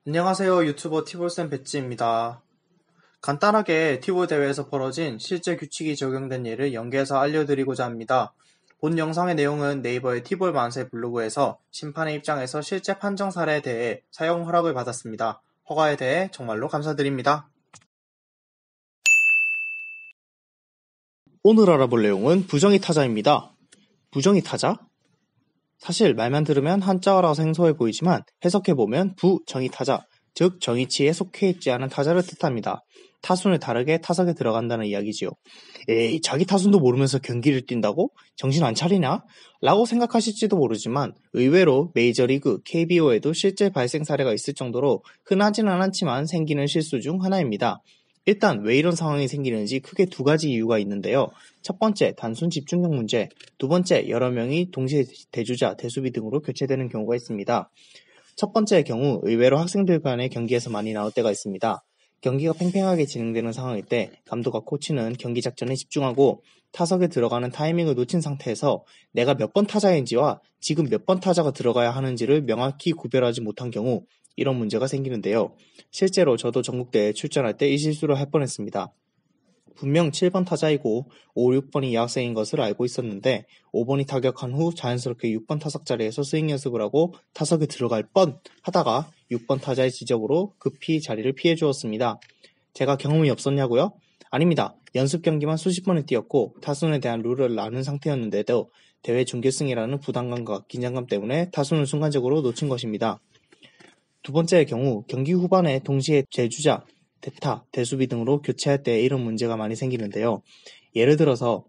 안녕하세요. 유튜버 티볼쌤 배지입니다. 간단하게 티볼 대회에서 벌어진 실제 규칙이 적용된 예를 연계해서 알려드리고자 합니다. 본 영상의 내용은 네이버의 티볼 만세 블로그에서 심판의 입장에서 실제 판정 사례에 대해 사용 허락을 받았습니다. 허가에 대해 정말로 감사드립니다. 오늘 알아볼 내용은 부정의 타자입니다. 부정의 타자? 사실 말만 들으면 한자어라서 생소해 보이지만 해석해보면 부정의 타자, 즉 정의치에 속해 있지 않은 타자를 뜻합니다. 타순을 다르게 타석에 들어간다는 이야기지요. 에이, 자기 타순도 모르면서 경기를 뛴다고? 정신 안 차리냐? 라고 생각하실지도 모르지만 의외로 메이저리그, KBO에도 실제 발생 사례가 있을 정도로 흔하지는 않지만 생기는 실수 중 하나입니다. 일단 왜 이런 상황이 생기는지 크게 두 가지 이유가 있는데요. 첫 번째, 단순 집중력 문제. 두 번째, 여러 명이 동시에 대주자, 대수비 등으로 교체되는 경우가 있습니다. 첫 번째의 경우 의외로 학생들 간의 경기에서 많이 나올 때가 있습니다. 경기가 팽팽하게 진행되는 상황일 때 감독과 코치는 경기 작전에 집중하고 타석에 들어가는 타이밍을 놓친 상태에서 내가 몇 번 타자인지와 지금 몇 번 타자가 들어가야 하는지를 명확히 구별하지 못한 경우 이런 문제가 생기는데요. 실제로 저도 전국대회에 출전할 때 이 실수를 할 뻔했습니다. 분명 7번 타자이고 5, 6번이 여학생인 것을 알고 있었는데 5번이 타격한 후 자연스럽게 6번 타석 자리에서 스윙 연습을 하고 타석에 들어갈 뻔 하다가 6번 타자의 지적으로 급히 자리를 피해 주었습니다. 제가 경험이 없었냐고요? 아닙니다. 연습 경기만 수십 번을 뛰었고 타순에 대한 룰을 아는 상태였는데도 대회 준결승이라는 부담감과 긴장감 때문에 타순을 순간적으로 놓친 것입니다. 두 번째의 경우 경기 후반에 동시에 제주자, 대타, 대수비 등으로 교체할 때 이런 문제가 많이 생기는데요. 예를 들어서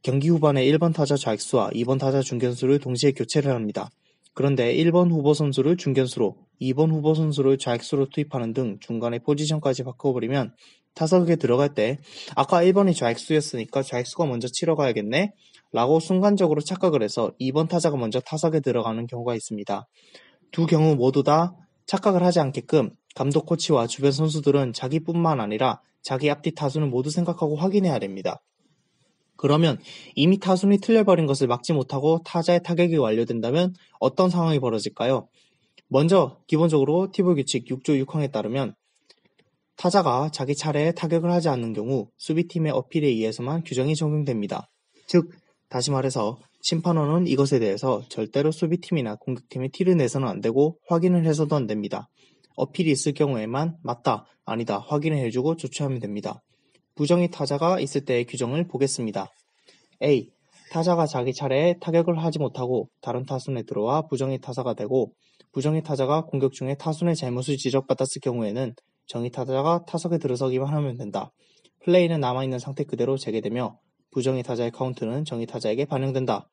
경기 후반에 1번 타자 좌익수와 2번 타자 중견수를 동시에 교체를 합니다. 그런데 1번 후보 선수를 중견수로, 2번 후보 선수를 좌익수로 투입하는 등 중간에 포지션까지 바꿔버리면 타석에 들어갈 때 아까 1번이 좌익수였으니까 좌익수가 먼저 치러 가야겠네? 라고 순간적으로 착각을 해서 2번 타자가 먼저 타석에 들어가는 경우가 있습니다. 두 경우 모두 다 착각을 하지 않게끔 감독 코치와 주변 선수들은 자기뿐만 아니라 자기 앞뒤 타순을 모두 생각하고 확인해야 됩니다. 그러면 이미 타순이 틀려버린 것을 막지 못하고 타자의 타격이 완료된다면 어떤 상황이 벌어질까요? 먼저 기본적으로 티볼 규칙 6조 6항에 따르면 타자가 자기 차례에 타격을 하지 않는 경우 수비팀의 어필에 의해서만 규정이 적용됩니다. 즉 다시 말해서 심판원은 이것에 대해서 절대로 수비팀이나 공격팀에 티를 내서는 안 되고 확인을 해서도 안 됩니다. 어필이 있을 경우에만 맞다, 아니다 확인을 해주고 조치하면 됩니다. 부정의 타자가 있을 때의 규정을 보겠습니다. A. 타자가 자기 차례에 타격을 하지 못하고 다른 타순에 들어와 부정의 타자가 되고 부정의 타자가 공격 중에 타순의 잘못을 지적받았을 경우에는 정의 타자가 타석에 들어서기만 하면 된다. 플레이는 남아있는 상태 그대로 재개되며 부정의 타자의 카운트는 정의 타자에게 반영된다.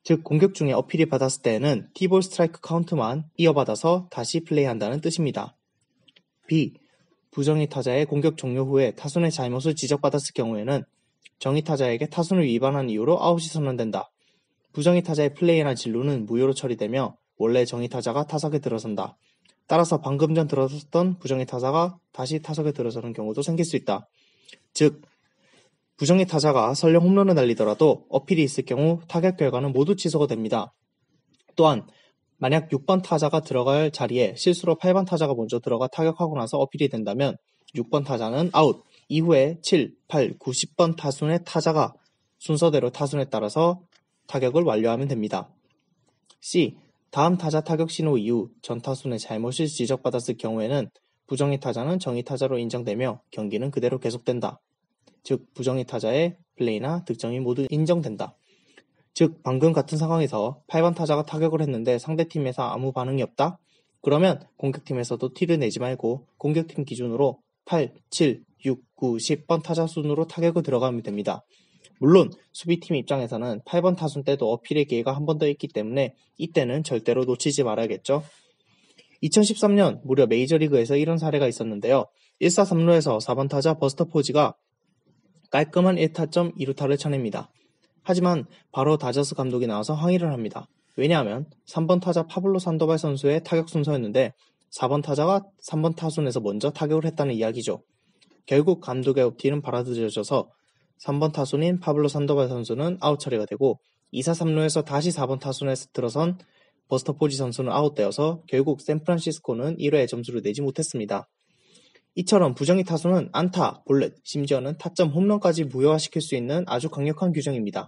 즉 공격 중에 어필이 받았을 때에는 티볼 스트라이크 카운트만 이어받아서 다시 플레이한다는 뜻입니다. B. 부정의 타자의 공격 종료 후에 타순의 잘못을 지적받았을 경우에는 정의 타자에게 타순을 위반한 이유로 아웃이 선언된다. 부정의 타자의 플레이나 진루는 무효로 처리되며 원래 정의 타자가 타석에 들어선다. 따라서 방금 전 들어섰던 부정의 타자가 다시 타석에 들어서는 경우도 생길 수 있다. 즉 부정의 타자가 설령 홈런을 날리더라도 어필이 있을 경우 타격 결과는 모두 취소가 됩니다. 또한 만약 6번 타자가 들어갈 자리에 실수로 8번 타자가 먼저 들어가 타격하고 나서 어필이 된다면 6번 타자는 아웃, 이후에 7, 8, 9, 10번 타순의 타자가 순서대로 타순에 따라서 타격을 완료하면 됩니다. C. 다음 타자 타격 신호 이후 전 타순의 잘못을 지적받았을 경우에는 부정의 타자는 정의 타자로 인정되며 경기는 그대로 계속된다. 즉 부정의 타자의 플레이나 득점이 모두 인정된다. 즉 방금 같은 상황에서 8번 타자가 타격을 했는데 상대팀에서 아무 반응이 없다? 그러면 공격팀에서도 티를 내지 말고 공격팀 기준으로 8, 7, 6, 9, 10번 타자 순으로 타격을 들어가면 됩니다. 물론 수비팀 입장에서는 8번 타순 때도 어필의 기회가 한 번 더 있기 때문에 이때는 절대로 놓치지 말아야겠죠. 2013년 무려 메이저리그에서 이런 사례가 있었는데요. 1사 3루에서 4번 타자 버스터 포지가 깔끔한 1타점 2루타를 쳐냅니다. 하지만 바로 다저스 감독이 나와서 항의를 합니다. 왜냐하면 3번 타자 파블로 산도발 선수의 타격 순서였는데 4번 타자가 3번 타순에서 먼저 타격을 했다는 이야기죠. 결국 감독의 어필은 받아들여져서 3번 타순인 파블로 산도발 선수는 아웃 처리가 되고 2사 3루에서 다시 4번 타순에 들어선 버스터 포지 선수는 아웃되어서 결국 샌프란시스코는 1회에 점수를 내지 못했습니다. 이처럼 부정의 타수는 안타, 볼넷, 심지어는 타점, 홈런까지 무효화시킬 수 있는 아주 강력한 규정입니다.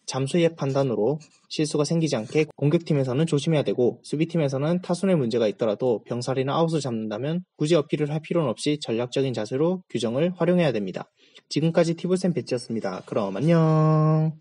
잠수의 판단으로 실수가 생기지 않게 공격팀에서는 조심해야 되고 수비팀에서는 타순에 문제가 있더라도 병살이나 아웃을 잡는다면 굳이 어필을 할 필요는 없이 전략적인 자세로 규정을 활용해야 됩니다. 지금까지 티브센 배치였습니다. 그럼 안녕.